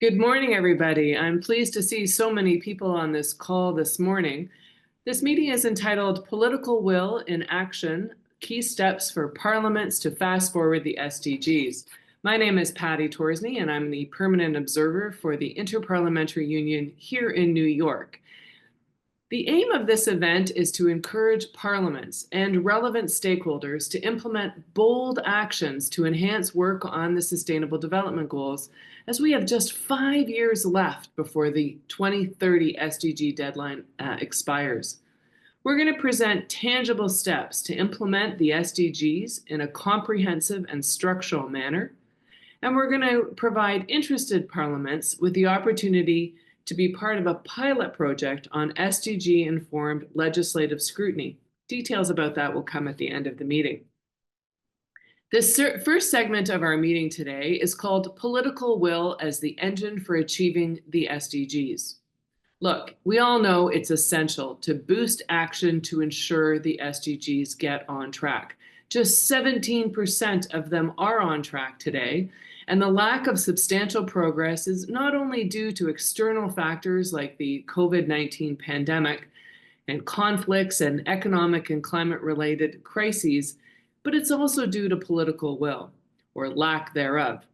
Good morning, everybody. I'm pleased to see so many people on this call this morning. This meeting is entitled Political Will in Action, Key Steps for Parliaments to Fast Forward the SDGs. My name is Patty Torsney, and I'm the permanent observer for the Inter-Parliamentary Union here in New York. The aim of this event is to encourage parliaments and relevant stakeholders to implement bold actions to enhance work on the Sustainable Development Goals, as we have just 5 years left before the 2030 SDG deadline expires. We're going to present tangible steps to implement the SDGs in a comprehensive and structural manner, and we're going to provide interested parliaments with the opportunity to be part of a pilot project on SDG-informed legislative scrutiny. Details about that will come at the end of the meeting. This first segment of our meeting today is called Political Will as the Engine for Achieving the SDGs. Look, we all know it's essential to boost action to ensure the SDGs get on track. Just 17% of them are on track today, and the lack of substantial progress is not only due to external factors like the COVID-19 pandemic and conflicts and economic and climate-related crises, but it's also due to political will, or lack thereof.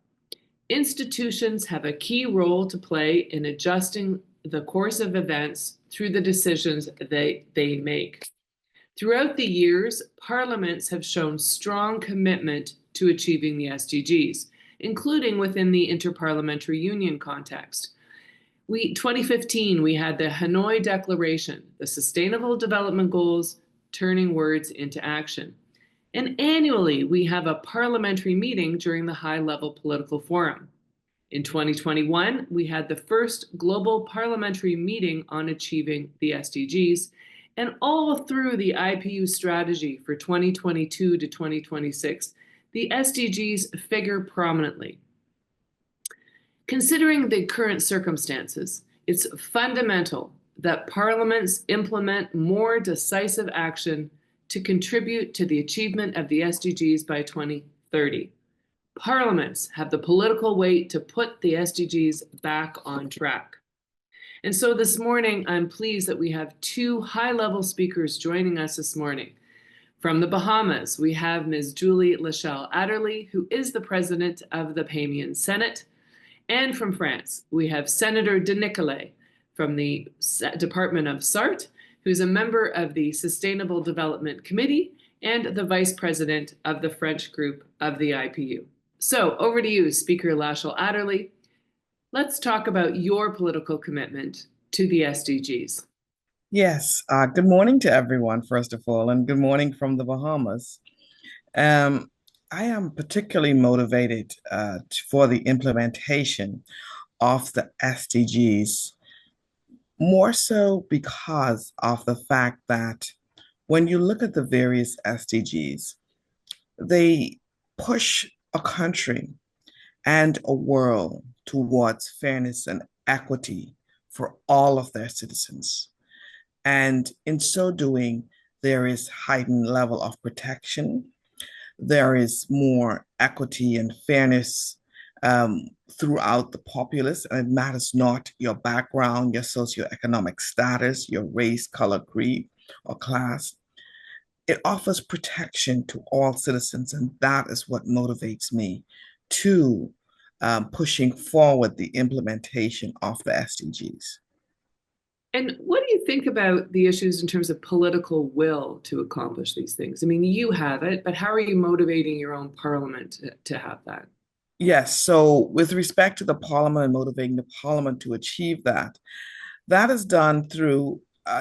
Institutions have a key role to play in adjusting the course of events through the decisions they make. Throughout the years, parliaments have shown strong commitment to achieving the SDGs, including within the Inter-Parliamentary Union context. 2015, we had the Hanoi Declaration, the Sustainable Development Goals, turning words into action. And annually, we have a parliamentary meeting during the high-level political forum. In 2021, we had the first global parliamentary meeting on achieving the SDGs, and all through the IPU strategy for 2022 to 2026, the SDGs figure prominently. Considering the current circumstances, it's fundamental that parliaments implement more decisive action to contribute to the achievement of the SDGs by 2030. Parliaments have the political weight to put the SDGs back on track. And so this morning, I'm pleased that we have two high-level speakers joining us this morning. From the Bahamas, we have Ms. Julie Lachelle Adderley, who is the president of the Bahamian Senate. And from France, we have Senator de Nicolay from the Department of Sarthe, who's a member of the Sustainable Development Committee and the vice president of the French group of the IPU. So over to you, Speaker Lachelle Adderley. Let's talk about your political commitment to the SDGs. Yes, good morning to everyone, first of all, and good morning from the Bahamas. I am particularly motivated for the implementation of the SDGs, more so because of the fact that when you look at the various SDGs, they push a country and a world towards fairness and equity for all of their citizens. And in so doing, there is heightened level of protection. There is more equity and fairness throughout the populace, and it matters not your background, your socioeconomic status, your race, color, creed, or class. It offers protection to all citizens, and that is what motivates me to pushing forward the implementation of the SDGs. And what do you think about the issues in terms of political will to accomplish these things? I mean, you have it, but how are you motivating your own parliament to have that? Yes, so with respect to the parliament and motivating the parliament to achieve that, that is done through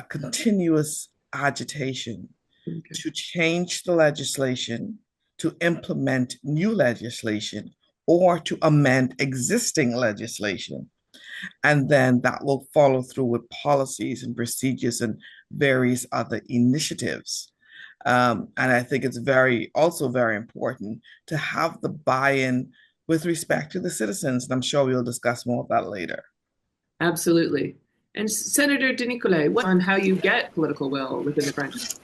continuous agitation to change the legislation, to implement new legislation, or to amend existing legislation. And then that will follow through with policies and procedures and various other initiatives. And I think it's also very important to have the buy-in with respect to the citizens. And I'm sure we'll discuss more of that later. Absolutely. And Senator de Nicolay, on how you get political will within the French?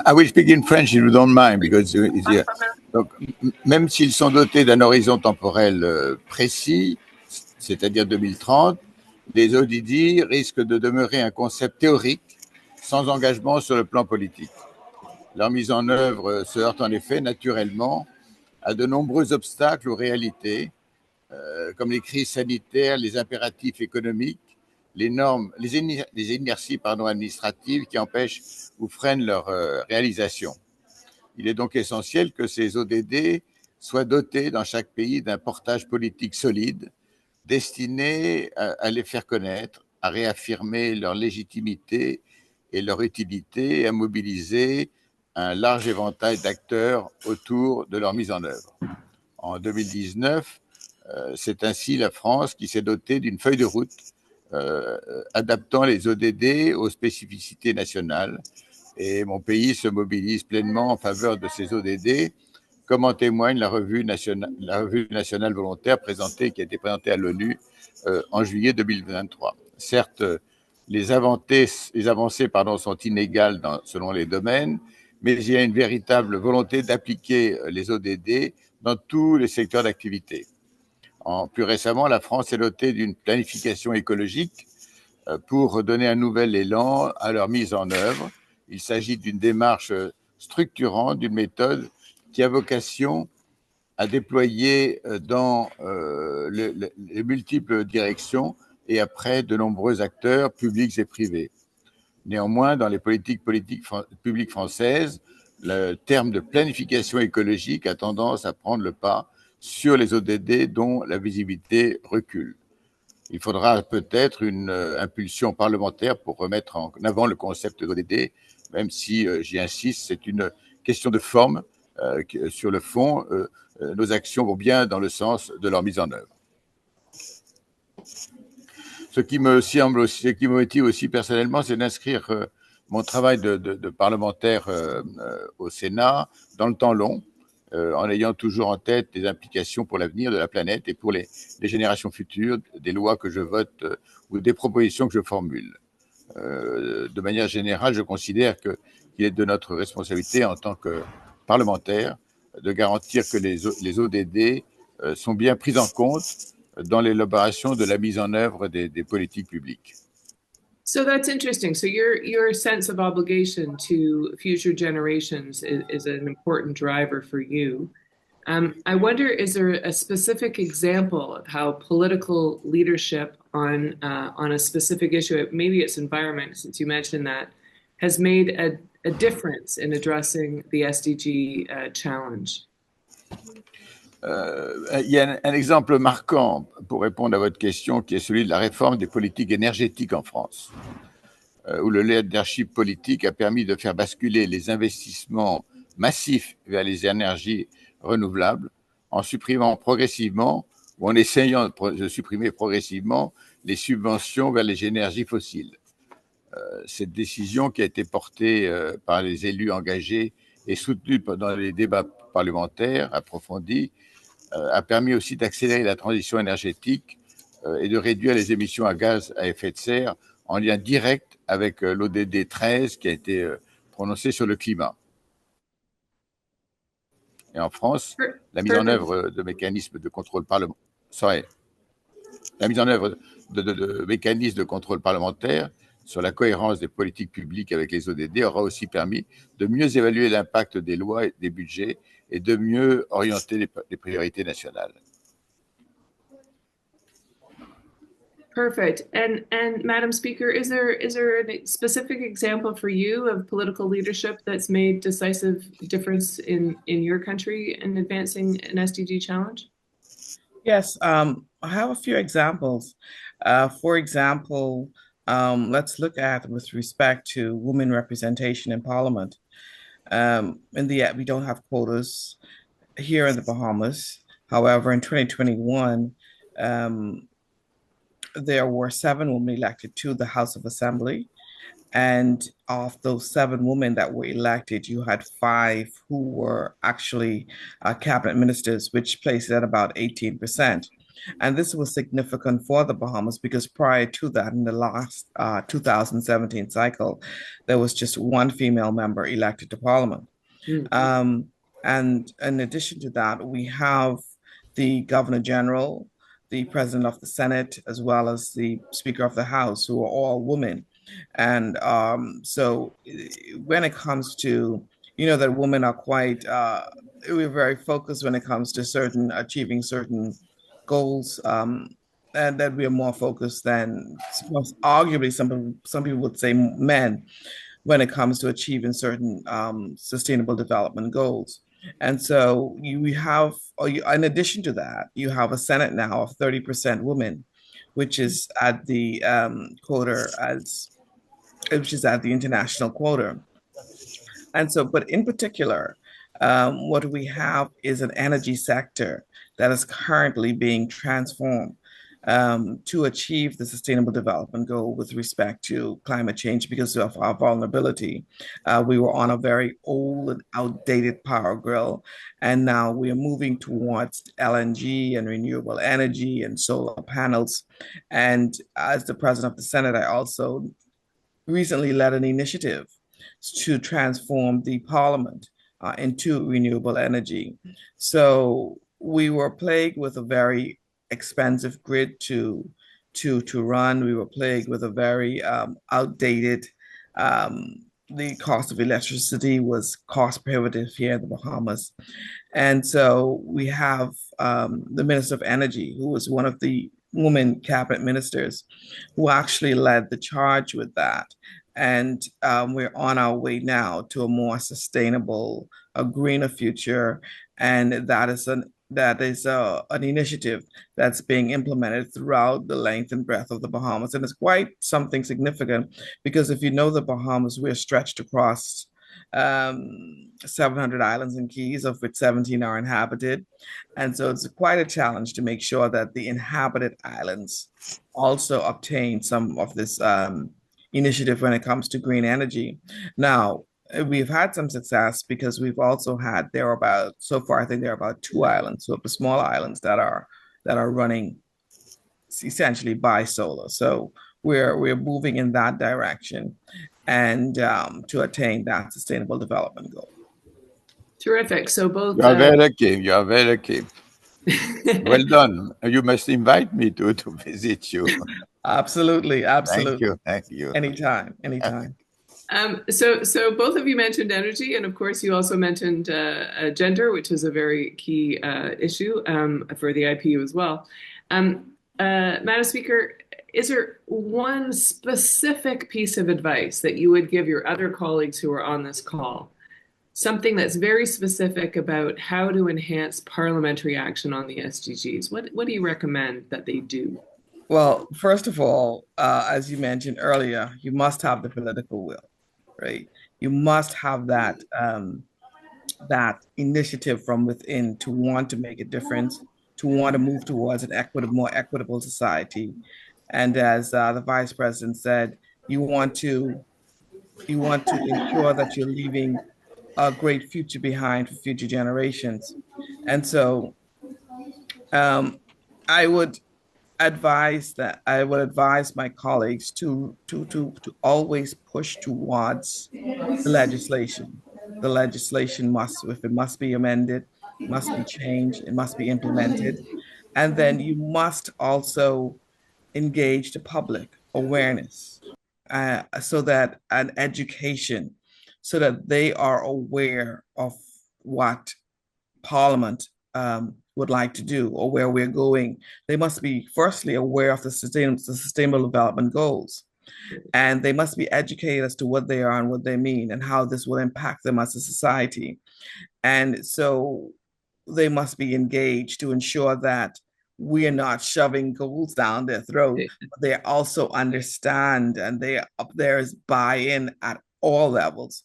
I will speak in French if you don't mind, because donc, même s'ils sont dotés d'un horizon temporel précis, c'est-à-dire 2030, les ODD risquent de demeurer un concept théorique sans engagement sur le plan politique. Leur mise en œuvre se heurte en effet naturellement à de nombreux obstacles aux réalités, comme les crises sanitaires, les impératifs économiques, les normes, les inerties administratives qui empêchent ou freinent leur réalisation. Il est donc essentiel que ces ODD soient dotés dans chaque pays d'un portage politique solide, destiné à les faire connaître, à réaffirmer leur légitimité et leur utilité, et à mobiliser un large éventail d'acteurs autour de leur mise en œuvre. En 2019, c'est ainsi la France qui s'est dotée d'une feuille de route adaptant les ODD aux spécificités nationales, et mon pays se mobilise pleinement en faveur de ces ODD, comme en témoigne la revue nationale volontaire qui a été présentée à l'ONU en juillet 2023. Certes, les avancées sont inégales selon les domaines, mais il y a une véritable volonté d'appliquer les ODD dans tous les secteurs d'activité. Plus récemment, la France est dotée d'une planification écologique pour donner un nouvel élan à leur mise en œuvre. Il s'agit d'une démarche structurante, d'une méthode qui a vocation à déployer dans les multiples directions et après de nombreux acteurs publics et privés. Néanmoins, dans les politiques publiques françaises, le terme de planification écologique a tendance à prendre le pas sur les ODD dont la visibilité recule. Il faudra peut-être une impulsion parlementaire pour remettre en avant le concept d'ODD, même si, j'y insiste, c'est une question de forme. Sur le fond, nos actions vont bien dans le sens de leur mise en œuvre. Ce qui me motive aussi personnellement, c'est d'inscrire mon travail de parlementaire au Sénat dans le temps long, en ayant toujours en tête des implications pour l'avenir de la planète et pour les générations futures, des lois que je vote ou des propositions que je formule. De manière générale, je considère qu'il est de notre responsabilité en tant que parlementaire de garantir que les ODD sont bien pris en compte dans l'élaboration de la mise en œuvre des politiques publiques. So that's interesting. So your sense of obligation to future generations is an important driver for you. I wonder, is there a specific example of how political leadership on a specific issue, maybe it's environment, since you mentioned that, has made a difference in addressing the SDG challenge? Il y a un exemple marquant pour répondre à votre question, qui est celui de la réforme des politiques énergétiques en France, où le leadership politique a permis de faire basculer les investissements massifs vers les énergies renouvelables en supprimant progressivement, ou en essayant de supprimer progressivement, les subventions vers les énergies fossiles. Cette décision, qui a été portée par les élus engagés et soutenue pendant les débats parlementaires approfondis, a permis aussi d'accélérer la transition énergétique et de réduire les émissions à gaz à effet de serre en lien direct avec l'ODD 13 qui a été prononcé sur le climat. Et en France, la mise en œuvre de mécanismes de contrôle parlementaire, sur la cohérence des politiques publiques avec les ODD aura aussi permis de mieux évaluer l'impact des lois et des budgets et de mieux orienter les priorités nationales. Perfect. And Madam Speaker, is there a specific example for you of political leadership that's made decisive difference in your country in advancing an SDG challenge? Yes, I have a few examples. For example, let's look at with respect to women representation in Parliament. We don't have quotas here in the Bahamas. However, in 2021, there were 7 women elected to the House of Assembly. And of those 7 women that were elected, you had 5 who were actually cabinet ministers, which placed it at about 18%. And this was significant for the Bahamas because prior to that, in the last 2017 cycle, there was just 1 female member elected to Parliament. And in addition to that, we have the Governor General the president of the Senate, as well as the Speaker of the House, who are all women. And so when it comes to, that women are quite, we're very focused when it comes to achieving certain goals, and that we are more focused than, arguably, some people would say men when it comes to achieving certain sustainable development goals. And so you have, in addition to that, you have a Senate now of 30% women, which is at the quota which is at the international quota. And so, but in particular, what we have is an energy sector that is currently being transformed to achieve the sustainable development goal with respect to climate change because of our vulnerability. We were on a very old and outdated power grill, and now we are moving towards LNG and renewable energy and solar panels. And as the president of the Senate, I also recently led an initiative to transform the parliament into renewable energy. So we were plagued with a very expensive grid to run. We were plagued with a very outdated. The cost of electricity was cost prohibitive here in the Bahamas. And so we have the Minister of Energy, who was one of the woman cabinet ministers, who actually led the charge with that. And we're on our way now to a more sustainable, a greener future. And that is an initiative that's being implemented throughout the length and breadth of the Bahamas. And it's quite something significant because if you know the Bahamas, we're stretched across 700 islands and keys, of which 17 are inhabited. And so it's quite a challenge to make sure that the inhabited islands also obtain some of this initiative when it comes to green energy. Now, we've had some success because we've also had, so far, I think there are about 2 islands, so the small islands that are running essentially by solar. So we're moving in that direction and to attain that sustainable development goal. Terrific. So both you are very keen. You are very keen. Well done. You must invite me to visit you. Absolutely. Thank you. Anytime. So both of you mentioned energy, and of course you also mentioned gender, which is a very key issue for the IPU as well. Madam Speaker, is there one specific piece of advice that you would give your other colleagues who are on this call? Something that's very specific about how to enhance parliamentary action on the SDGs. What do you recommend that they do? Well, first of all, as you mentioned earlier, you must have the political will, right? You must have that initiative from within to want to make a difference, to want to move towards an more equitable society. And as the Vice President said, you want to ensure that you're leaving a great future behind for future generations. And so I would advise my colleagues to always push towards the legislation. The legislation if it must be amended, must be changed, it must be implemented. And then you must also engage the public awareness, so that an education, so that they are aware of what Parliament would like to do or where we're going. They must be firstly aware of the sustainable development goals, and they must be educated as to what they are and what they mean and how this will impact them as a society. And so they must be engaged to ensure that we are not shoving goals down their throat, but they also understand, and there is buy-in at all levels,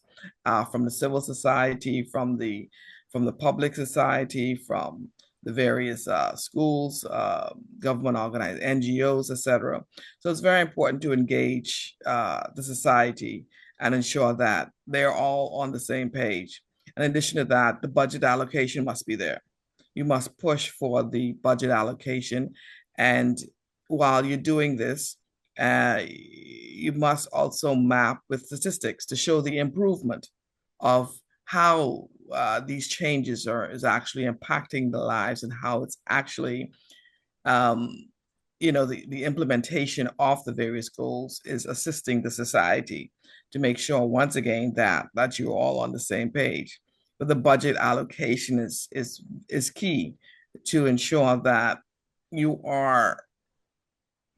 from the civil society, from the public society, from the various schools, government organized NGOs, etc. So it's very important to engage the society and ensure that they're all on the same page. In addition to that, the budget allocation must be there. You must push for the budget allocation. And while you're doing this, you must also map with statistics to show the improvement of how these changes is actually impacting the lives and how it's actually um, the implementation of the various goals is assisting the society to make sure, once again, that you're all on the same page. But the budget allocation is key to ensure that you are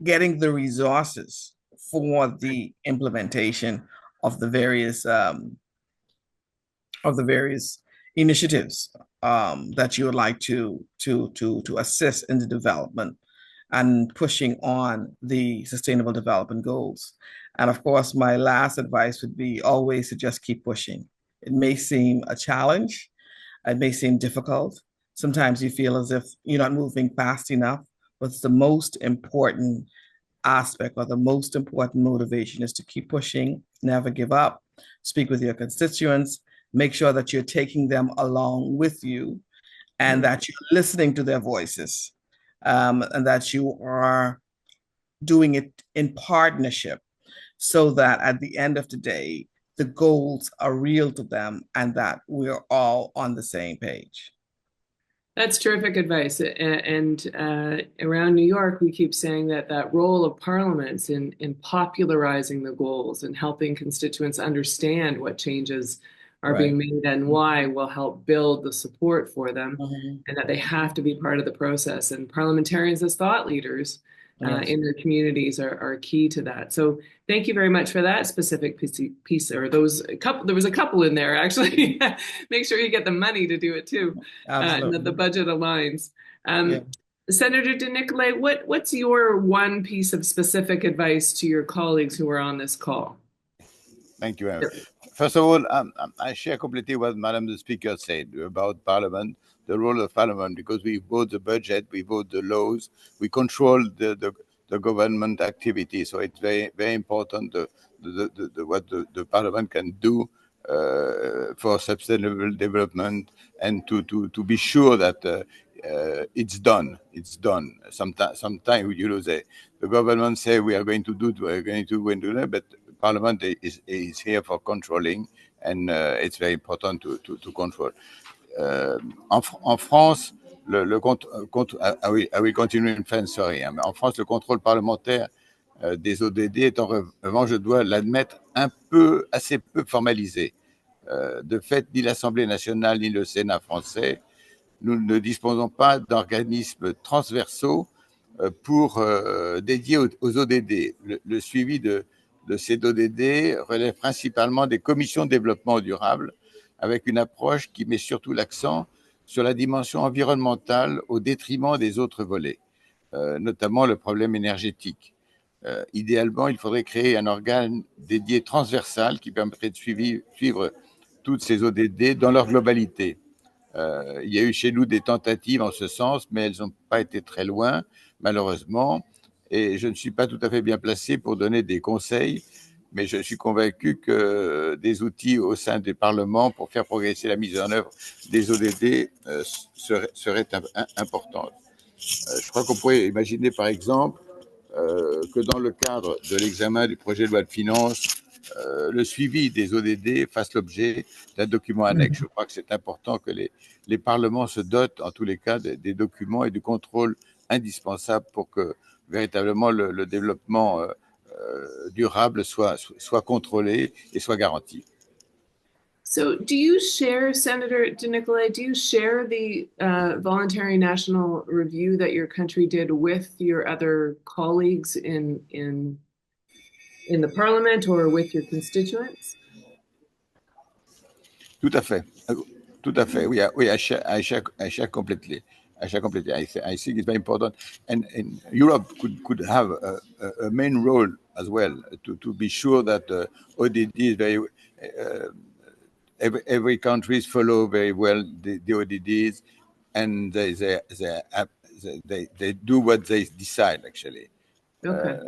getting the resources for the implementation of the various initiatives that you would like to assist in the development and pushing on the sustainable development goals. And of course, my last advice would be always to just keep pushing. It may seem a challenge, it may seem difficult. Sometimes you feel as if you're not moving fast enough, but it's the most important aspect or the most important motivation is to keep pushing, never give up, speak with your constituents, make sure that you're taking them along with you and that you're listening to their voices, and that you are doing it in partnership so that at the end of the day, the goals are real to them and that we're all on the same page. That's terrific advice. And around New York, we keep saying that that role of parliaments in popularizing the goals and helping constituents understand what changes are being made and why will help build the support for them, and that they have to be part of the process. And parliamentarians as thought leaders in their communities are key to that. So thank you very much for that specific piece, or there was a couple in there actually. Make sure you get the money to do it too, and that the budget aligns. Senator DeNicolay, what's your one piece of specific advice to your colleagues who are on this call? Thank you, Aaron. First of all, I share completely what Madam the Speaker said about Parliament, the role of Parliament, because we vote the budget, we vote the laws, we control the government activity. So it's very, very important what the Parliament can do for sustainable development and to be sure that it's done. It's done. Sometimes the government say we are going to do that, but Parliament is here for controlling, and it's very important to control. En France, I will continue in French, sorry. En France, le contrôle parlementaire des ODD est en revanche, je dois l'admettre, assez peu formalisé. De fait, ni l'Assemblée nationale ni le Sénat français, nous ne disposons pas d'organismes transversaux dédiés aux ODD. Le suivi de ces ODD relève principalement des commissions de développement durable, avec une approche qui met surtout l'accent sur la dimension environnementale au détriment des autres volets, notamment le problème énergétique. Idéalement, il faudrait créer un organe dédié transversal qui permettrait de suivre toutes ces ODD dans leur globalité. Il y a eu chez nous des tentatives en ce sens, mais elles n'ont pas été très loin, malheureusement, et je ne suis pas tout à fait bien placé pour donner des conseils, mais je suis convaincu que des outils au sein des parlements pour faire progresser la mise en œuvre des ODD seraient importants. Je crois qu'on pourrait imaginer, par exemple, que dans le cadre de l'examen du projet de loi de finances, le suivi des ODD fasse l'objet d'un document annexe. Je crois que c'est important que les parlements se dotent, en tous les cas, des documents et du contrôle indispensable pour que véritablement le développement durable soit contrôlé et soit garanti. So do you share, Senator DeNicolay, do you share the voluntary national review that your country did with your other colleagues in the parliament or with your constituents? Tout à fait. Tout à fait. Oui, I share completely. I think it's very important. And Europe could have a main role as well to be sure that ODD is very... every country follow very well the ODDs, and they do what they decide, actually. Okay.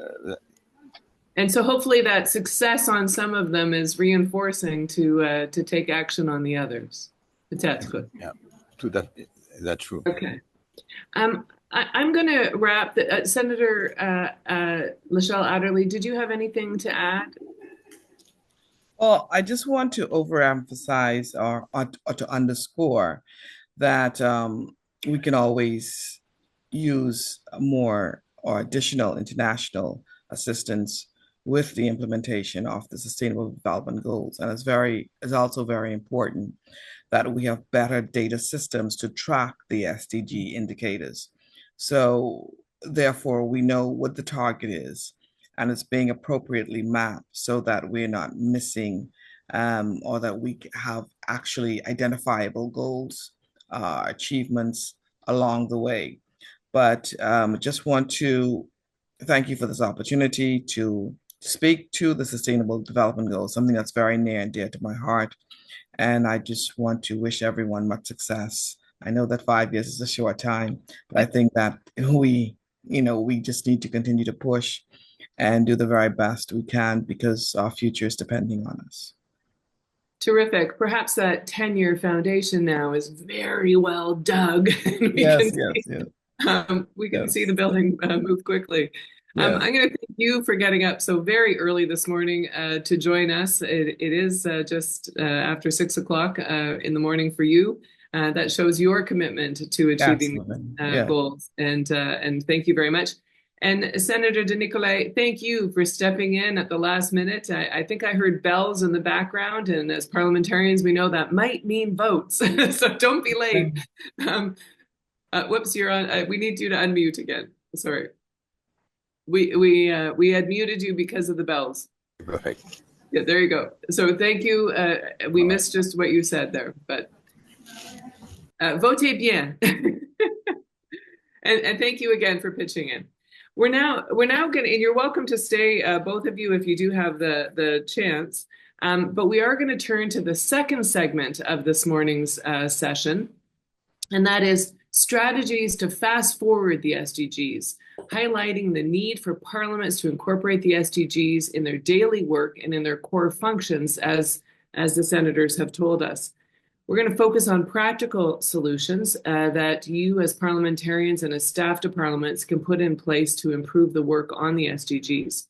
And so hopefully that success on some of them is reinforcing to take action on the others. That's good. Yeah, that's true. Okay. I'm going to wrap. Senator Lachelle Adderley, did you have anything to add? Well, I just want to overemphasize or to underscore that we can always use more or additional international assistance with the implementation of the Sustainable Development Goals. And it's also very important that we have better data systems to track the SDG indicators. So therefore, we know what the target is and it's being appropriately mapped so that we're not missing or that we have actually identifiable goals, achievements along the way. But just want to thank you for this opportunity to speak to the Sustainable Development Goals, something that's very near and dear to my heart. And I just want to wish everyone much success. I know that 5 years is a short time, but I think that we just need to continue to push and do the very best we can because our future is depending on us. Terrific. Perhaps that 10-year foundation now is very well dug. And Yes, yes, we can see yes, the building move quickly. yes. I'm going to thank you for getting up so very early this morning to join us. It is just after 6 o'clock in the morning for you. That shows your commitment to achieving goals. And thank you very much. And Senator De Nicolai, thank you for stepping in at the last minute. I think I heard bells in the background, and as parliamentarians, we know that might mean votes. So don't be late. Whoops, you're on. We need you to unmute again. Sorry. We had muted you because of the bells. Perfect. Yeah, there you go. So thank you. We missed just what you said there, but votez bien. And thank you again for pitching in. We're now going to, and you're welcome to stay, both of you, if you do have the chance. But we are going to turn to the second segment of this morning's session, and that is strategies to fast forward the SDGs, highlighting the need for parliaments to incorporate the SDGs in their daily work and in their core functions, as the senators have told us. We're going to focus on practical solutions that you as parliamentarians and as staff to parliaments can put in place to improve the work on the SDGs.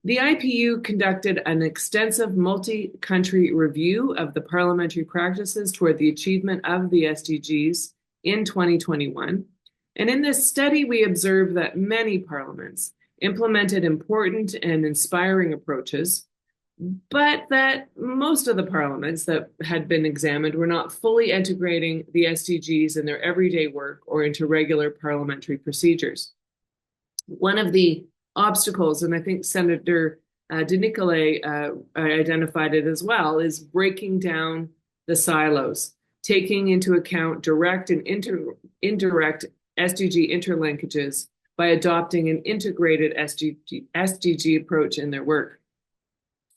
The IPU conducted an extensive multi-country review of the parliamentary practices toward the achievement of the SDGs in 2021. And in this study, we observed that many parliaments implemented important and inspiring approaches, but that most of the parliaments that had been examined were not fully integrating the SDGs in their everyday work or into regular parliamentary procedures. One of the obstacles, and I think Senator De Nicolai identified it as well, is breaking down the silos, taking into account direct and indirect SDG interlinkages by adopting an integrated SDG approach in their work.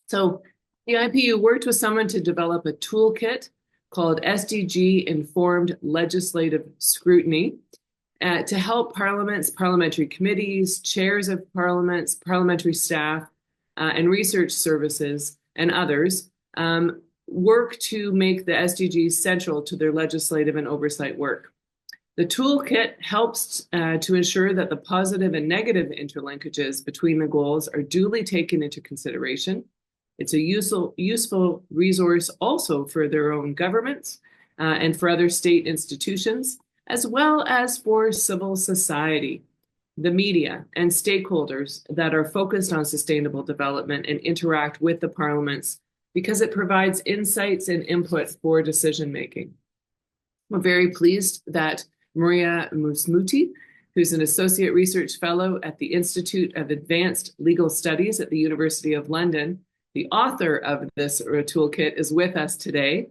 So the IPU worked with someone to develop a toolkit called SDG Informed Legislative Scrutiny to help parliaments, parliamentary committees, chairs of parliaments, parliamentary staff, and research services, and others work to make the SDGs central to their legislative and oversight work. The toolkit helps to ensure that the positive and negative interlinkages between the goals are duly taken into consideration. It's a useful resource also for their own governments and for other state institutions, as well as for civil society, the media, and stakeholders that are focused on sustainable development and interact with the parliaments, because it provides insights and input for decision-making. We're very pleased that Maria Musmuti, who's an associate research fellow at the Institute of Advanced Legal Studies at the University of London, the author of this toolkit, is with us today.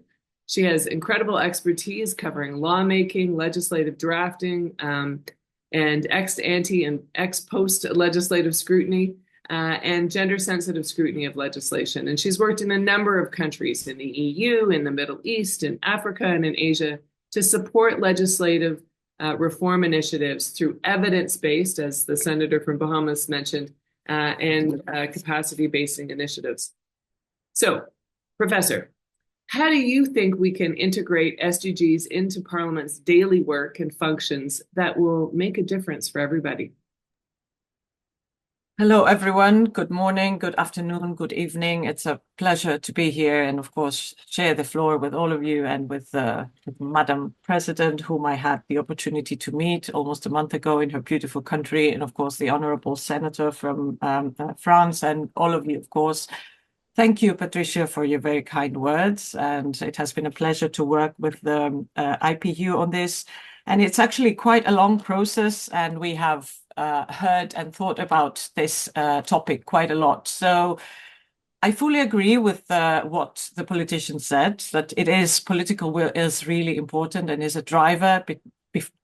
She has incredible expertise covering lawmaking, legislative drafting, and ex-ante and ex-post legislative scrutiny, and gender-sensitive scrutiny of legislation. And she's worked in a number of countries in the EU, in the Middle East, in Africa, and in Asia to support legislative reform initiatives through evidence-based, as the senator from Bahamas mentioned, and capacity-basing initiatives. So, Professor, how do you think we can integrate SDGs into Parliament's daily work and functions that will make a difference for everybody? Hello, everyone. Good morning, good afternoon, good evening. It's a pleasure to be here and, of course, share the floor with all of you and with Madam President, whom I had the opportunity to meet almost a month ago in her beautiful country, and, of course, the Honorable Senator from France, and all of you, of course. Thank you, Patricia, for your very kind words. And it has been a pleasure to work with the IPU on this. And it's actually quite a long process, and we have heard and thought about this topic quite a lot. So I fully agree with what the politician said, that political will is really important and is a driver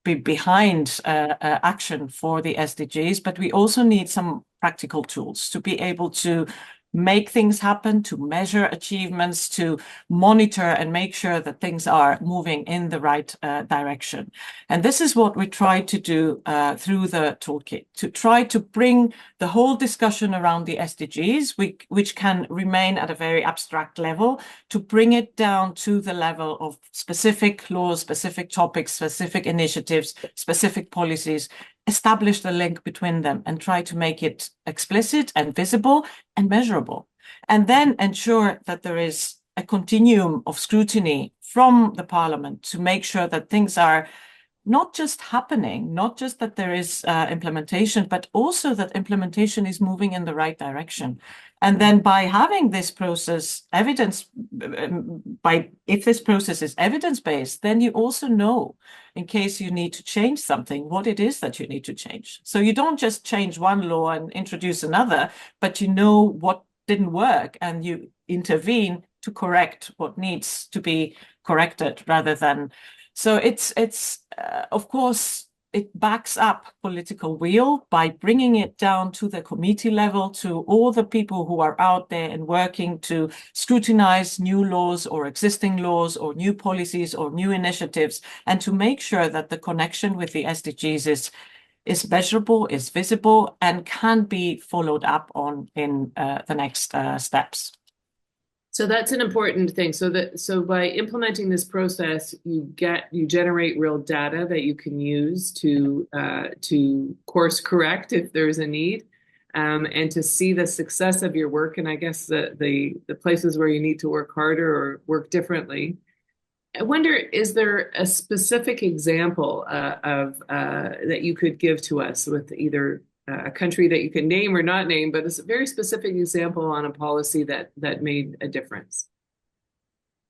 behind action for the SDGs. But we also need some practical tools to be able to make things happen, to measure achievements, to monitor and make sure that things are moving in the right direction. And this is what we try to do through the toolkit, to try to bring the whole discussion around the SDGs, which can remain at a very abstract level, to bring it down to the level of specific laws, specific topics, specific initiatives, specific policies, establish the link between them and try to make it explicit and visible and measurable. And then ensure that there is a continuum of scrutiny from the Parliament to make sure that things are not just happening, not just that there is implementation, but also that implementation is moving in the right direction. And then by having this process if this process is evidence-based, then you also know, in case you need to change something, what it is that you need to change. So you don't just change one law and introduce another, but you know what didn't work and you intervene to correct what needs to be corrected rather than. So it's of course, it backs up political will by bringing it down to the committee level, to all the people who are out there and working to scrutinize new laws or existing laws or new policies or new initiatives, and to make sure that the connection with the SDGs is measurable, is visible, and can be followed up on in the next steps. So that's an important thing. So by implementing this process, you generate real data that you can use to course correct if there's a need, and to see the success of your work. And I guess the places where you need to work harder or work differently. I wonder, is there a specific example of that you could give to us with either a country that you can name or not name, but it's a very specific example on a policy that made a difference?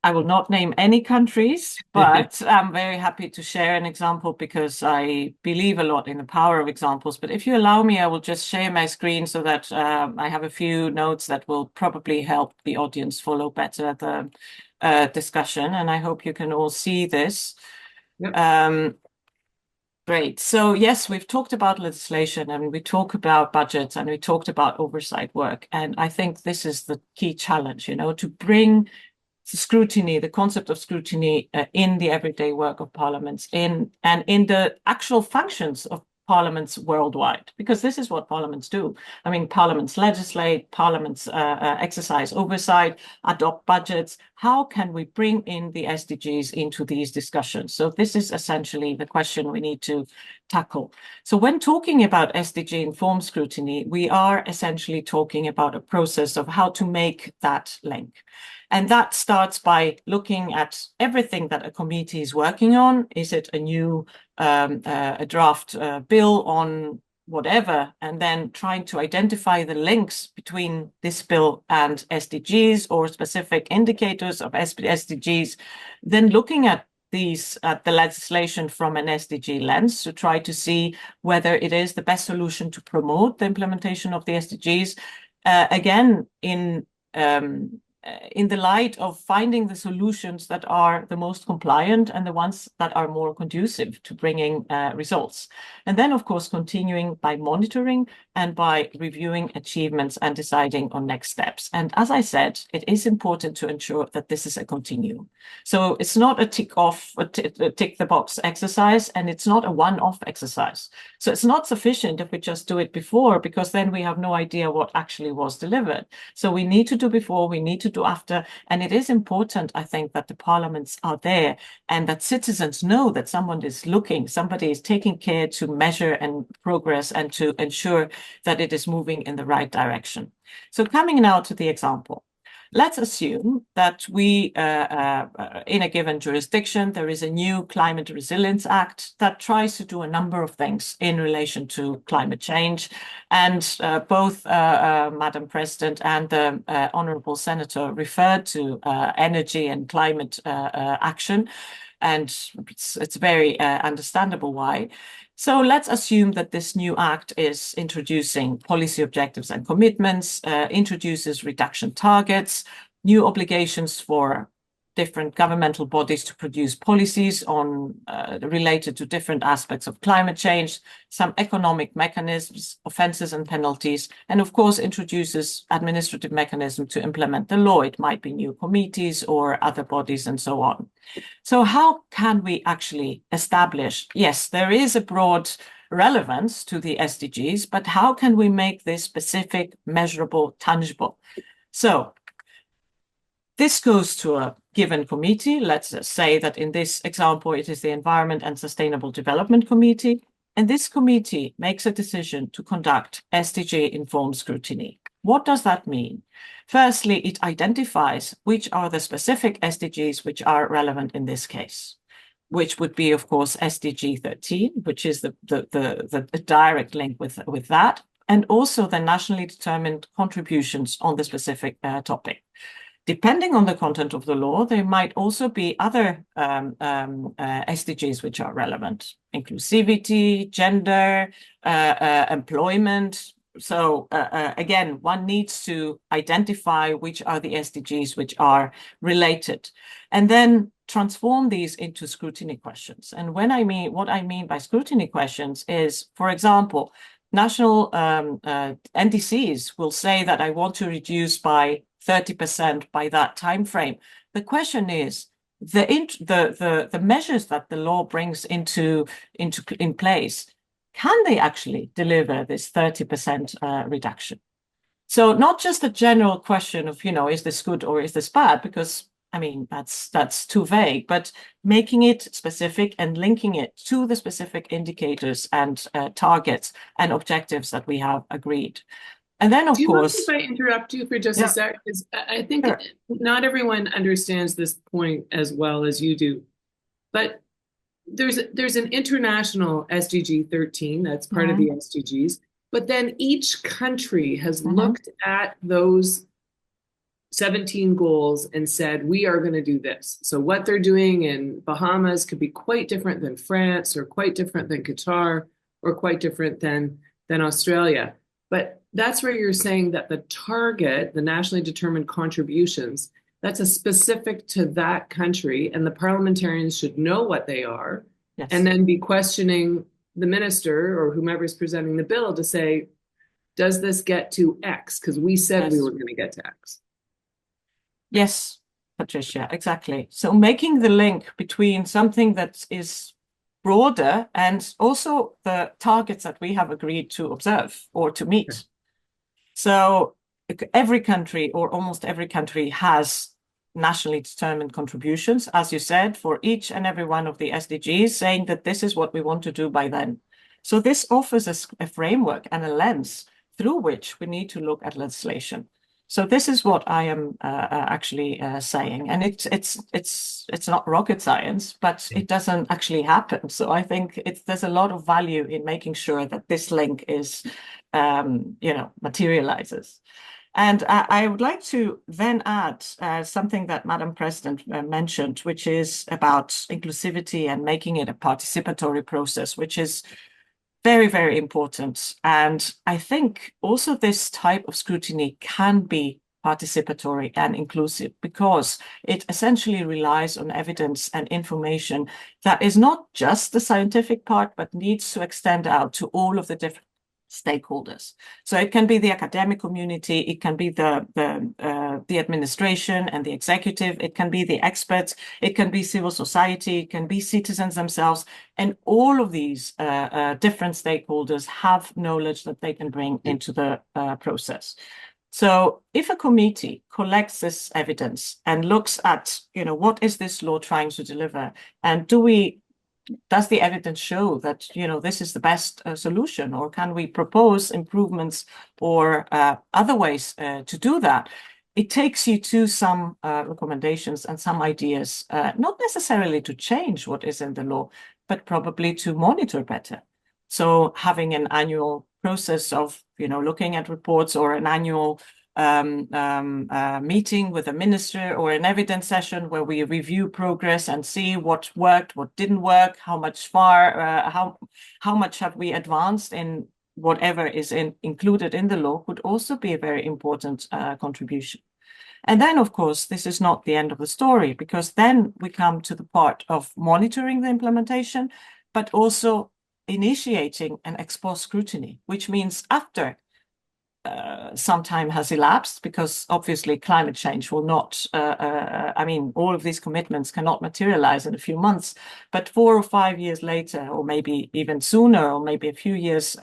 I will not name any countries, but I'm very happy to share an example because I believe a lot in the power of examples. But if you allow me, I will just share my screen so that I have a few notes that will probably help the audience follow better the discussion. And I hope you can all see this. Yep. Great. So yes, we've talked about legislation and we talk about budgets and we talked about oversight work. And I think this is the key challenge, to bring scrutiny, the concept of scrutiny in the everyday work of parliaments, in the actual functions of parliaments worldwide, because this is what parliaments do. I mean, parliaments legislate, parliaments exercise oversight, adopt budgets. How can we bring in the SDGs into these discussions? So this is essentially the question we need to tackle. So when talking about SDG-informed scrutiny, we are essentially talking about a process of how to make that link. And that starts by looking at everything that a committee is working on. Is it a new a draft bill on whatever, and then trying to identify the links between this bill and SDGs or specific indicators of SDGs, then looking at the legislation from an SDG lens to try to see whether it is the best solution to promote the implementation of the SDGs, again, in the light of finding the solutions that are the most compliant and the ones that are more conducive to bringing results. And then, of course, continuing by monitoring and by reviewing achievements and deciding on next steps. And as I said, it is important to ensure that this is a continuum. So it's not a tick the box exercise, and it's not a one-off exercise. So it's not sufficient if we just do it before, because then we have no idea what actually was delivered. So we need to do before, we need to do after. And it is important, I think, that the parliaments are there and that citizens know that someone is looking, somebody is taking care to measure and progress and to ensure that it is moving in the right direction. So coming now to the example. Let's assume that we, in a given jurisdiction, there is a new Climate Resilience Act that tries to do a number of things in relation to climate change. And both Madam President and the Honourable Senator referred to energy and climate action. And it's very understandable why. So let's assume that this new act is introducing policy objectives and commitments, introduces reduction targets, new obligations for different governmental bodies to produce policies on related to different aspects of climate change, some economic mechanisms, offences and penalties, and of course introduces administrative mechanism to implement the law. It might be new committees or other bodies and so on. So how can we actually establish, yes, there is a broad relevance to the SDGs, but how can we make this specific, measurable, tangible? So this goes to a given committee. Let's say that in this example, it is the Environment and Sustainable Development Committee. And this committee makes a decision to conduct SDG-informed scrutiny. What does that mean? Firstly, it identifies which are the specific SDGs which are relevant in this case, which would be, of course, SDG 13, which is the direct link with that, and also the nationally determined contributions on the specific topic. Depending on the content of the law, there might also be other SDGs which are relevant: inclusivity, gender, employment. So again, one needs to identify which are the SDGs which are related, and then transform these into scrutiny questions. And what I mean by scrutiny questions is, for example, national NDCs will say that I want to reduce by 30% by that time frame. The question is, the measures that the law brings in place, can they actually deliver this 30% reduction? So not just a general question of, is this good or is this bad? Because I mean, that's too vague, but making it specific and linking it to the specific indicators and targets and objectives that we have agreed. And then, of course, do you mind if I interrupt you for just a sec? Because I think not everyone understands this point as well as you do. But there's an international SDG 13 that's part of the SDGs. But then each country has looked at those 17 goals and said, we are going to do this. So what they're doing in Bahamas could be quite different than France, or quite different than Qatar, or quite different than Australia. But that's where you're saying that the target, the nationally determined contributions, that's a specific to that country, and the parliamentarians should know what they are, and then be questioning the minister or whomever's presenting the bill to say, does this get to X? Because we said we were going to get to X. Yes, Patricia, exactly. So making the link between something that is broader and also the targets that we have agreed to observe or to meet. So every country, or almost every country, has nationally determined contributions, as you said, for each and every one of the SDGs, saying that this is what we want to do by then. So this offers us a framework and a lens through which we need to look at legislation. So this is what I am actually saying, and it's not rocket science, but it doesn't actually happen. So I think there's a lot of value in making sure that this link is, materializes. And I would like to then add something that Madam President mentioned, which is about inclusivity and making it a participatory process, which is very, very important. And I think also this type of scrutiny can be participatory and inclusive because it essentially relies on evidence and information that is not just the scientific part, but needs to extend out to all of the different stakeholders. So it can be the academic community, it can be the administration and the executive, it can be the experts, it can be civil society, it can be citizens themselves, and all of these different stakeholders have knowledge that they can bring into the process. So if a committee collects this evidence and looks at, what is this law trying to deliver, and does the evidence show that, this is the best solution, or can we propose improvements or other ways to do that? It takes you to some recommendations and some ideas, not necessarily to change what is in the law, but probably to monitor better. So having an annual process of, looking at reports, or an annual meeting with a minister, or an evidence session where we review progress and see what worked, what didn't work, how much have we advanced in whatever is included in the law, could also be a very important contribution. And then, of course, this is not the end of the story, because then we come to the part of monitoring the implementation, but also initiating an ex post scrutiny, which means after some time has elapsed, because obviously climate change will not, all of these commitments cannot materialize in a few months, but 4 or 5 years later, or maybe even sooner, or maybe a few years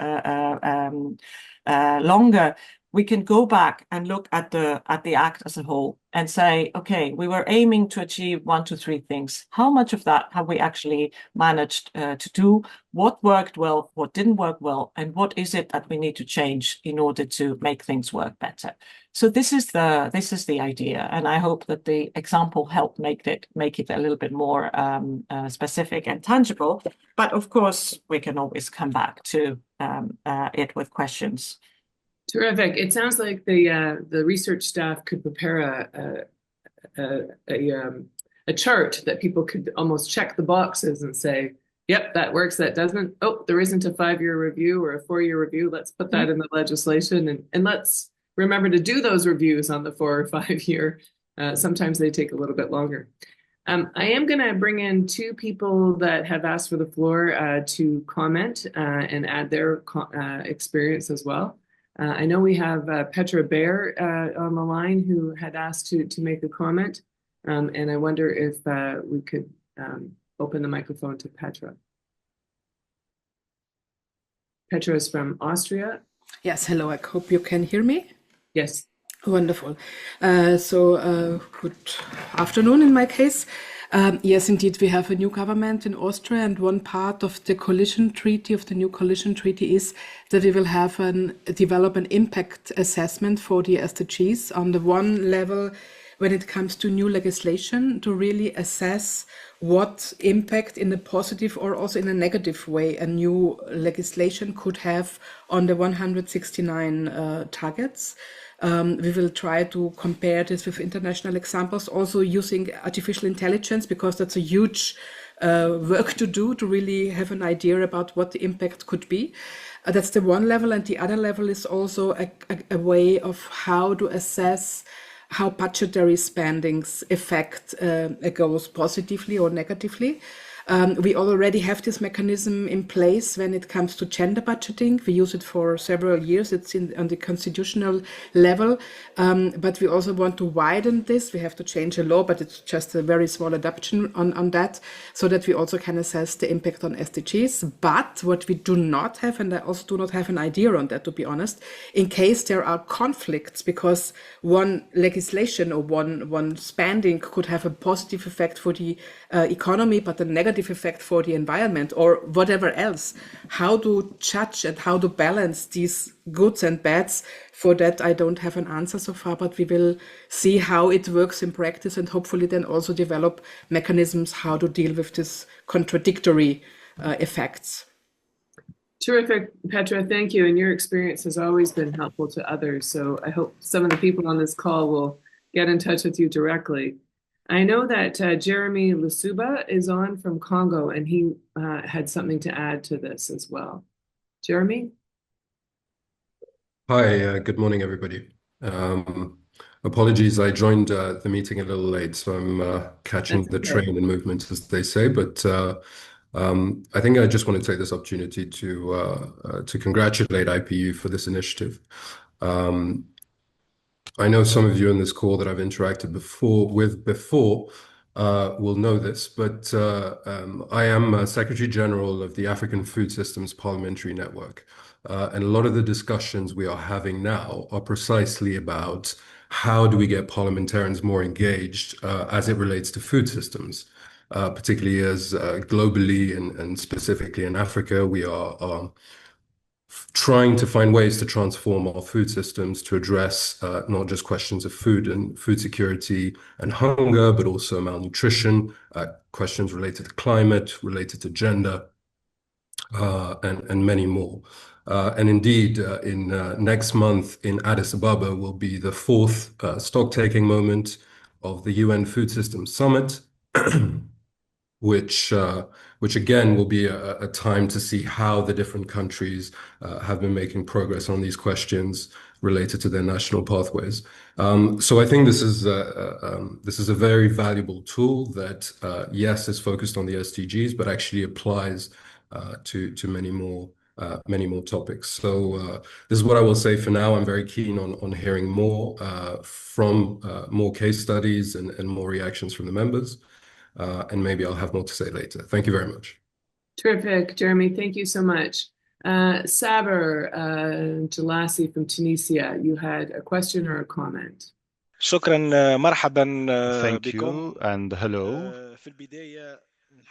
longer, we can go back and look at the act as a whole and say, okay, we were aiming to achieve 1 to 3 things. How much of that have we actually managed to do? What worked well? What didn't work well? And what is it that we need to change in order to make things work better? So this is the idea, and I hope that the example helped make it a little bit more specific and tangible. But of course, we can always come back to it with questions. Terrific. It sounds like the research staff could prepare a chart that people could almost check the boxes and say, yep, that works, that doesn't. Oh, there isn't a 5-year review or a 4-year review. Let's put that in the legislation, and let's remember to do those reviews on the 4 or 5-year. Sometimes they take a little bit longer. I am going to bring in 2 people that have asked for the floor to comment and add their experience as well. I know we have Petra Baer on the line, who had asked to make a comment, and I wonder if we could open the microphone to Petra. Petra is from Austria. Yes, hello, I hope you can hear me. Yes. Wonderful. Good afternoon in my case. Yes, indeed, we have a new government in Austria, and one part of the coalition treaty, of the new coalition treaty, is that we will have develop an impact assessment for the SDGs on the one level when it comes to new legislation, to really assess what impact in a positive or also in a negative way a new legislation could have on the 169 targets. We will try to compare this with international examples, also using artificial intelligence, because that's a huge work to do to really have an idea about what the impact could be. That's the one level, and the other level is also a way of how to assess how budgetary spendings affect goals positively or negatively. We already have this mechanism in place when it comes to gender budgeting. We use it for several years. It's on the constitutional level, but we also want to widen this. We have to change a law, but it's just a very small adaptation on that, so that we also can assess the impact on SDGs. But what we do not have, and I also do not have an idea on that, to be honest, in case there are conflicts, because one legislation or one spending could have a positive effect for the economy, but a negative effect for the environment or whatever else. How to judge and how to balance these goods and bads, for that I don't have an answer so far, but we will see how it works in practice, and hopefully then also develop mechanisms how to deal with this contradictory effects. Terrific, Petra, thank you. And your experience has always been helpful to others. So I hope some of the people on this call will get in touch with you directly. I know that Jeremy Lusuba is on from Congo, and he had something to add to this as well. Jeremy? Hi, good morning, everybody. Apologies, I joined the meeting a little late, so I'm catching the train and movement, as they say. But I think I just want to take this opportunity to congratulate IPU for this initiative. I know some of you on this call that I've interacted before, will know this, but I am Secretary General of the African Food Systems Parliamentary Network. And a lot of the discussions we are having now are precisely about how do we get parliamentarians more engaged as it relates to food systems, particularly as globally and specifically in Africa, we are trying to find ways to transform our food systems to address not just questions of food and food security and hunger, but also malnutrition, questions related to climate, related to gender, and many more. And indeed, in next month in Addis Ababa will be the fourth stock-taking moment of the UN Food Systems Summit, which again will be a time to see how the different countries have been making progress on these questions related to their national pathways. So I think this is a very valuable tool that yes is focused on the SDGs, but actually applies to many more topics. So this is what I will say for now. I'm very keen on hearing more from more case studies and more reactions from the members. And maybe I'll have more to say later. Thank you very much. Terrific, Jeremy. Thank you so much. Saber Jalassi from Tunisia, you had a question or a comment? شكرا مرحبا Thank بكم. you and hello. في البداية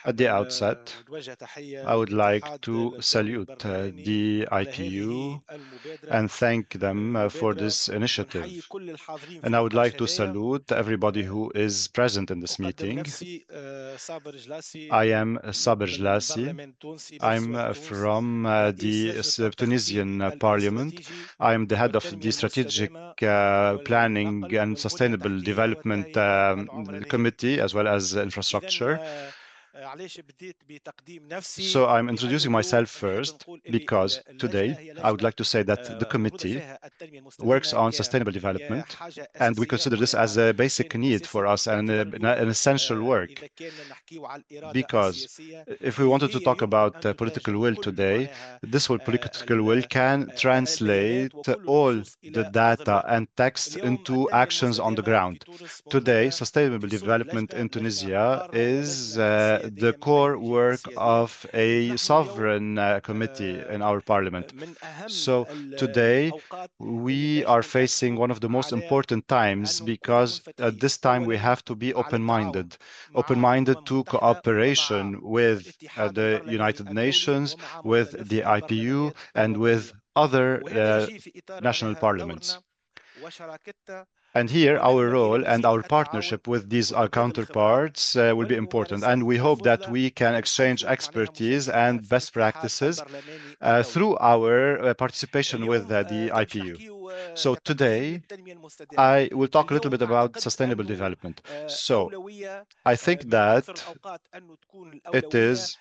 At the outset, نوجه تحية I would like للاتحاد to salute البرلماني the على IPU هذه المبادرة and thank them for this ونحيي initiative. كل الحاضرين في And I would النقاش like to هذايا. salute everybody who is present in this أقدم meeting. نفسي صابر جلاسي I am Saber من Jlassi. البرلمان التونسي I'm بالسؤال التونسي from رئيس the لجنة Tunisian التخطيط Parliament. الاستراتيجي I am the head of والتنمية the Strategic المستدامة Planning والنقل and والبنية Sustainable التحتية Development والتهيئة العمرانية. Committee, as well as infrastructure. إذن علاش بديت بتقديم نفسي؟ So I'm introducing لأنه myself نحب first نقول اللي because اللجنة today هي I would لجنة like to say that the committee نوضع فيها التنمية works المستدامة on sustainable development, كحاجة and we أساسية consider this as وهي a basic من need for us and an essential work. إذا كان نحكيو على الإرادة Because السياسية if we wanted to هي talk يمكن about أن political تترجم will كل today, معناها this whole political will can translate البيانات وكل all النصوص the إلى أرض data الواقع. and text اليوم into التنمية actions on the المستدامة في ground. تونس Today, موضوع sustainable في صلب development لجنة in لجنة Tunisia حوار is ولجنة سيادية the من بين core الجهات work السيادية. of a نحن اليوم sovereign committee in our parliament. من أهم So today, الأوقات we are facing one of the most important times because at this time we have to be open-minded to cooperation with the United Nations, with the IPU, and with other national parliaments. And here, our role and our partnership with these counterparts will be important. And we hope that we can exchange expertise and best practices through our participation with the IPU. So today, I will talk a little bit about sustainable development. So I think that it is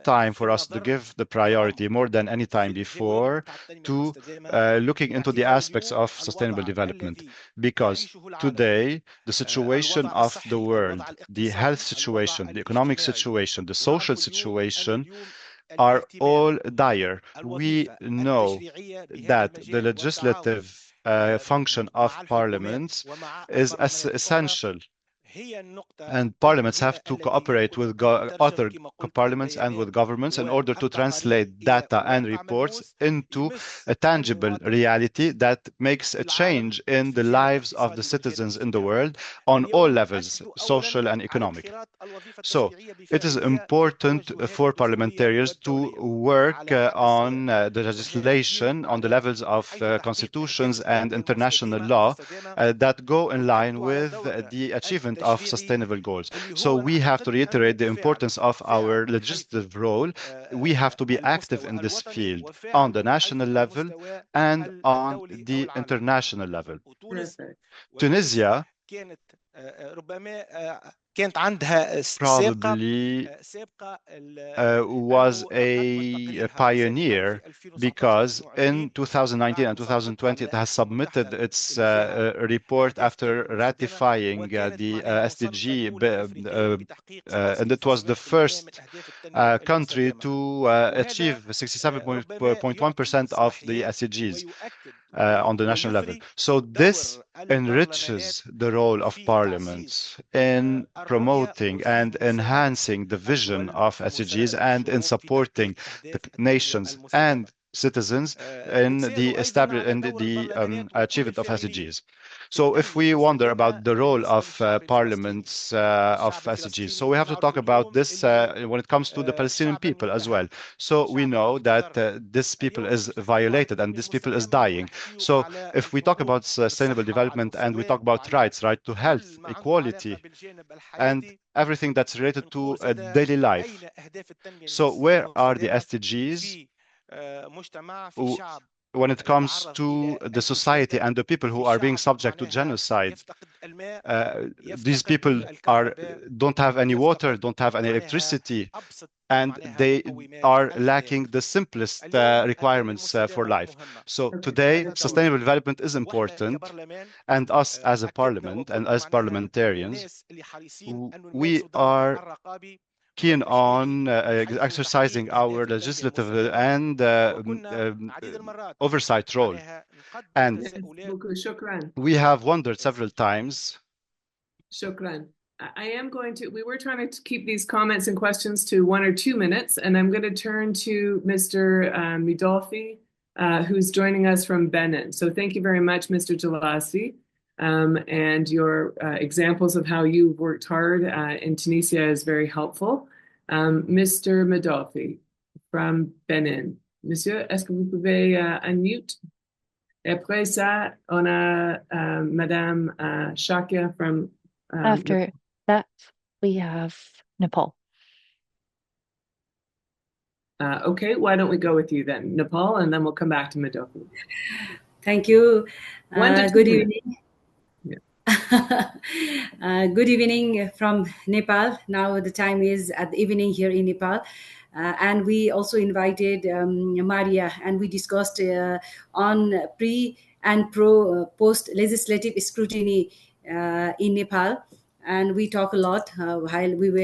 time for us to give the priority more than any time before to looking into the aspects of sustainable development, because today the situation of the world, the health situation, the economic situation, the social situation are all dire. We know that the legislative function of parliaments is essential, and parliaments have to cooperate with other parliaments and with governments in order to translate data and reports into a tangible reality that makes a change in the lives of the citizens in the world on all levels, social and economic. So it is important for parliamentarians to work on the legislation on the levels of constitutions and international law that go in line with the achievement of sustainable goals. So we have to reiterate the importance of our legislative role. We have to be active in this field on the national level and on the international level. Tunisia probably was a pioneer because in 2019 and 2020 it has submitted its report after ratifying the SDG, and it was the first country to achieve 67.1% of the SDGs. on the national level. So this enriches the role of parliaments in promoting and enhancing the vision of SDGs and in supporting the nations and citizens in the achievement of SDGs. So if we wonder about the role of parliaments of SDGs, so we have to talk about this when it comes to the Palestinian people as well. So we know that this people is violated and this people is dying. So if we talk about sustainable development and we talk about rights, right to health, equality, and everything that's related to daily life. So where are the SDGs when it comes to the society and the people who are being subject to genocide? These people don't have any water, don't have any electricity, and they are lacking the simplest requirements for life. So today, sustainable development is important, and us as a parliament and as parliamentarians, we are keen on exercising our legislative and oversight role. And we have wondered several times. Shukran. I am going to, we were trying to keep these comments and questions to 1 or 2 minutes, and I'm going to turn to Mr. Midolfi, who's joining us from Benin. So thank you very much, Mr. Jalasi. And your examples of how you've worked hard in Tunisia is very helpful. Mr. Midolfi from Benin. Monsieur, est-ce que vous pouvez unmute? Et après ça, on a Madame Shakia from... After that, we have Nepal. Okay, why don't we go with you then, Nepal, and then we'll come back to Midolfi. Thank you. Good evening. Yeah. Good evening from Nepal. Now the time is at the evening here in Nepal. And we also invited Maria, and we discussed on pre and post legislative scrutiny in Nepal. And we talk a lot while we were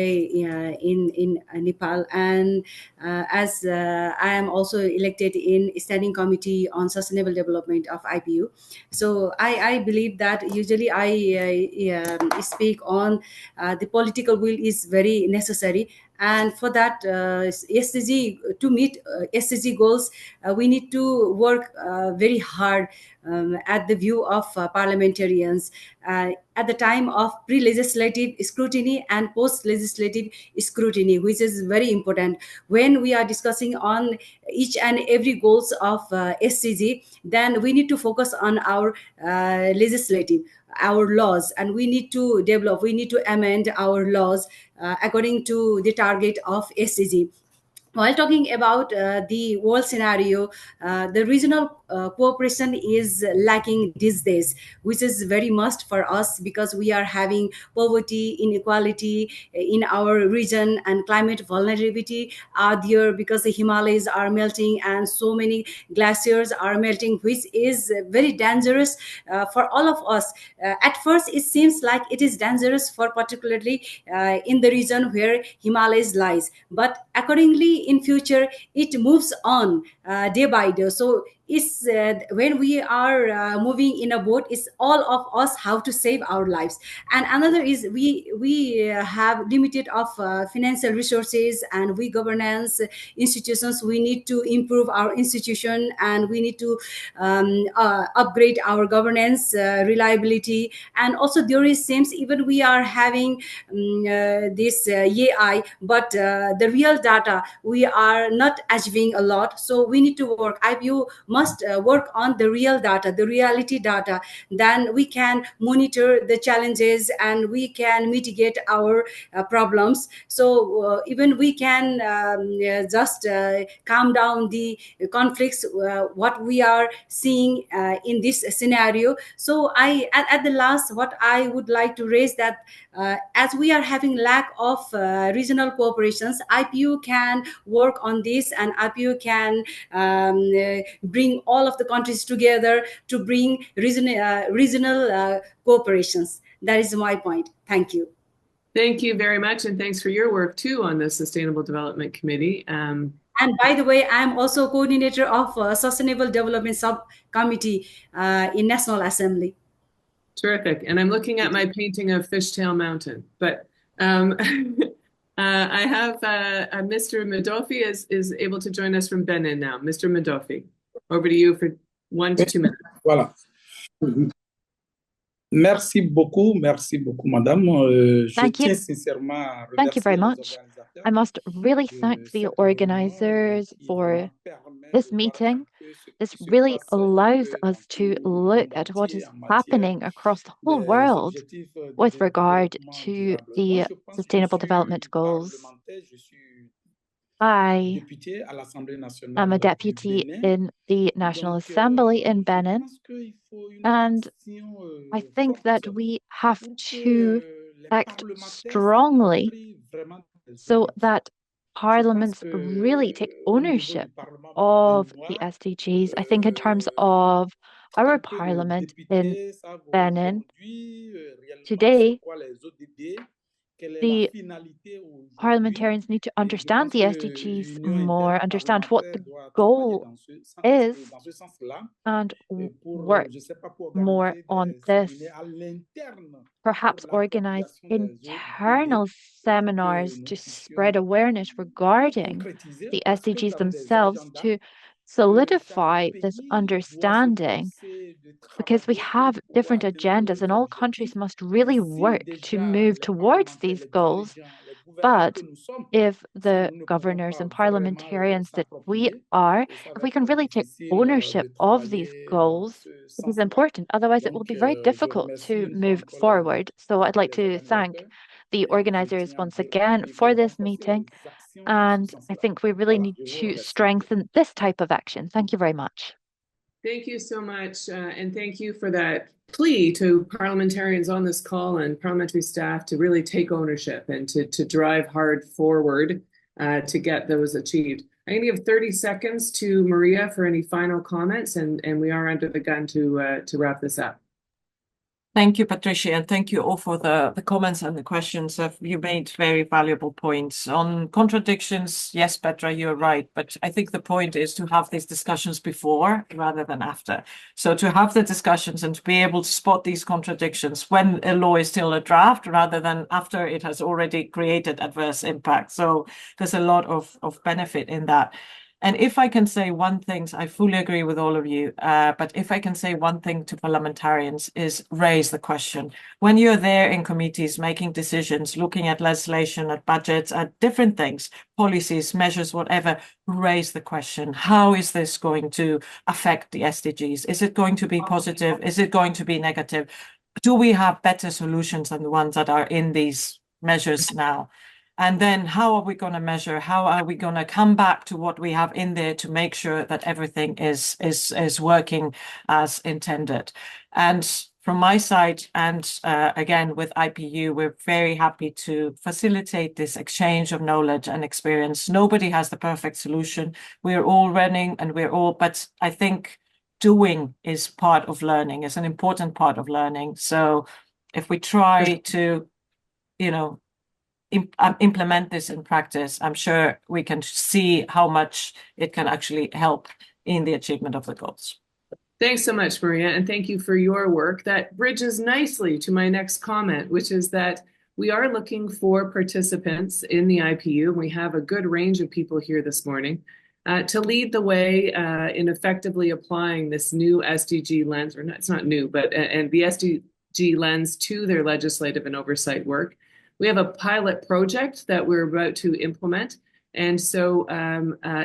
in Nepal. And as I am also elected in Standing Committee on Sustainable Development of IPU. So I believe that usually I speak on the political will is very necessary. And for that, to meet SDG goals, we need to work very hard at the view of parliamentarians at the time of pre-legislative scrutiny and post-legislative scrutiny, which is very important. When we are discussing on each and every goals of SDG, then we need to focus on our legislative, our laws, and we need to develop, we need to amend our laws according to the target of SDG. While talking about the world scenario, the regional cooperation is lacking these days, which is very must for us because we are having poverty, inequality in our region, and climate vulnerability are there because the Himalayas are melting and so many glaciers are melting, which is very dangerous for all of us. At first, it seems like it is dangerous for particularly in the region where Himalayas lies, but accordingly, in future it moves on day by day. So it's when we are moving in a boat, it's all of us how to save our lives. And another is we have limited of financial resources, and we governance institutions, we need to improve our institution, and we need to upgrade our governance reliability. And also there is seems even we are having this AI, but the real data we are not achieving a lot. So we need to work. IPU must work on the real data, the reality data. Then we can monitor the challenges and we can mitigate our problems. So even we can just calm down the conflicts what we are seeing in this scenario. So at the last, what I would like to raise that as we are having lack of regional cooperations, IPU can work on this, and IPU can bring all of the countries together to bring regional cooperations. That is my point. Thank you. Thank you very much, and thanks for your work too on the Sustainable Development Committee. And And by the way, I'm also coordinator of Sustainable Development Subcommittee in National Assembly. Terrific. And I'm looking at my painting of Fishtail Mountain, but I have Mr. Madofi is able to join us from Benin now. Mr. Madofi, over to you for 1 to 2 minutes. Voilà. Merci beaucoup, madame. Thank you. Tiens sincèrement à Thank you very remercier les much. organisateurs I must really de thank the cet organizers événement qui for vraiment permet this de voir un meeting. peu ce This qui se really passe allows dans us to tout le look monde at what entier is en matière happening across the whole des world objectifs de with regard développement to durable. Moi, the je pense que je Sustainable suis Development Goals. parlementaire, je suis I député à l'Assemblée am nationale a du deputy Bénin. in the National Donc, Assembly in je Benin, pense qu'il faut une and action I think that forte we have pour to que les act parlementaires strongly s'approprient vraiment des so objectifs. that Je pense parliaments really take au niveau du ownership Parlement of the béninois, SDGs. I think in terms of our très peu de parliament in députés savent Benin aujourd'hui réellement c'est today, quoi les ODD, quelle est la the finalité aujourd'hui. parliamentarians need to Et je understand pense the que SDGs l'Union more, understand what interparlementaire the doit travailler goal dans ce is, sens-là and pour, work je sais pas, pour more organiser on des this, séminaires à l'interne pour perhaps organize l'appropriation des internal ODD pour que seminars nous to puissions spread awareness regarding concrétiser, the parce que SDGs vous avez des themselves agendas to que solidify chaque this pays doit understanding, s'efforcer de because we travailler have pour different pouvoir atteindre agendas leurs and all countries objectifs. must Mais really si work to déjà move les towards parlementaires, these les goals. dirigeants, les gouvernants que But nous sommes, if si the nous ne pouvons governors pas and vraiment parliamentarians that we s'approprier, are, ça if va we can être really take difficile ownership de of these travailler dans goals, ce it is sens-là. important. Otherwise, it will Donc, be very je difficult remercie to une fois move encore forward. So I'd like les to thank organisateurs the et je organizers tiens once dire again qu'il for faut this renforcer meeting. les actions dans ce And I sens-là. think we really Voilà, need je vous to remercie. strengthen this type of action. Thank you very much. Thank you so much, and thank you for that plea to parliamentarians on this call and parliamentary staff to really take ownership and to drive hard forward to get those achieved. I'm going to give 30 seconds to Maria for any final comments, and we are under the gun to wrap this up. Thank you, Patricia, and thank you all for the comments and the questions. You made very valuable points. On contradictions, yes, Petra, you're right. But I think the point is to have these discussions before rather than after. So to have the discussions and to be able to spot these contradictions when a law is still a draft rather than after it has already created adverse impact. So there's a lot of benefit in that. And if I can say one thing, I fully agree with all of you, but if I can say one thing to parliamentarians is raise the question. When you're there in committees making decisions, looking at legislation, at budgets, at different things, policies, measures, whatever, raise the question. How is this going to affect the SDGs? Is it going to be positive? Is it going to be negative? Do we have better solutions than the ones that are in these measures now? And then how are we going to measure? How are we going to come back to what we have in there to make sure that everything is working as intended? And from my side, and again, with IPU, we're very happy to facilitate this exchange of knowledge and experience. Nobody has the perfect solution. We're all running and but I think doing is part of learning, is an important part of learning. So if we try to, implement this in practice, I'm sure we can see how much it can actually help in the achievement of the goals. Thanks so much, Maria, and thank you for your work. That bridges nicely to my next comment, which is that we are looking for participants in the IPU. We have a good range of people here this morning to lead the way in effectively applying this new SDG lens, or not, it's not new, but and the SDG lens to their legislative and oversight work. We have a pilot project that we're about to implement. And so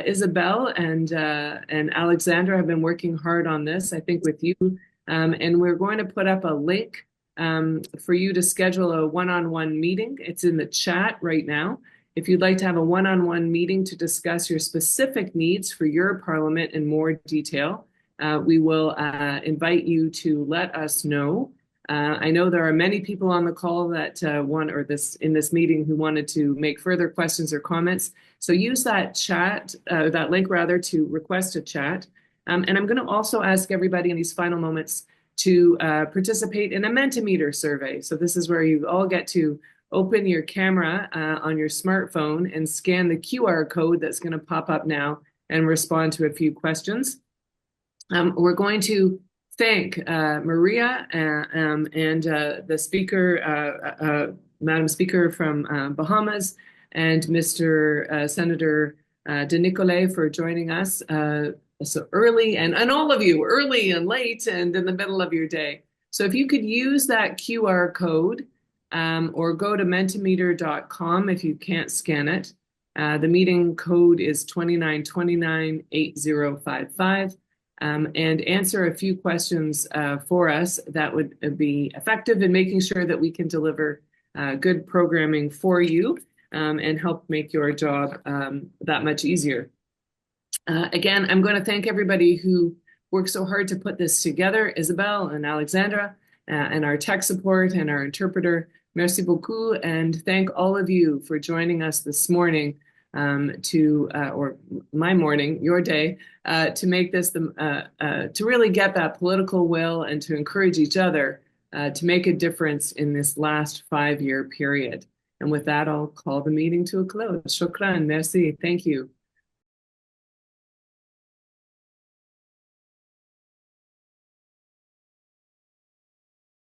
Isabel and Alexandra have been working hard on this, I think, with you. And we're going to put up a link for you to schedule a one-on-one meeting. It's in the chat right now. If you'd like to have a one-on-one meeting to discuss your specific needs for your parliament in more detail, we will invite you to let us know. I know there are many people on the call that in this meeting who wanted to make further questions or comments. So use that chat, that link rather, to request a chat. And I'm going to also ask everybody in these final moments to participate in a Mentimeter survey. So this is where you all get to open your camera on your smartphone and scan the QR code that's going to pop up now and respond to a few questions. We're going to thank Maria and the speaker, Madam Speaker from Bahamas, and Mr. Senator De Nicolay for joining us so early, and all of you early and late and in the middle of your day. So if you could use that QR code or go to mentimeter.com if you can't scan it. The meeting code is 29298055. And answer a few questions for us that would be effective in making sure that we can deliver good programming for you and help make your job that much easier. Again, I'm going to thank everybody who worked so hard to put this together, Isabel and Alexandra, and our tech support and our interpreter. Merci beaucoup, and thank all of you for joining us this morning or my morning, your day, to make this to really get that political will and to encourage each other to make a difference in this last 5-year period. And with that, I'll call the meeting to a close. Shukran, merci, thank you.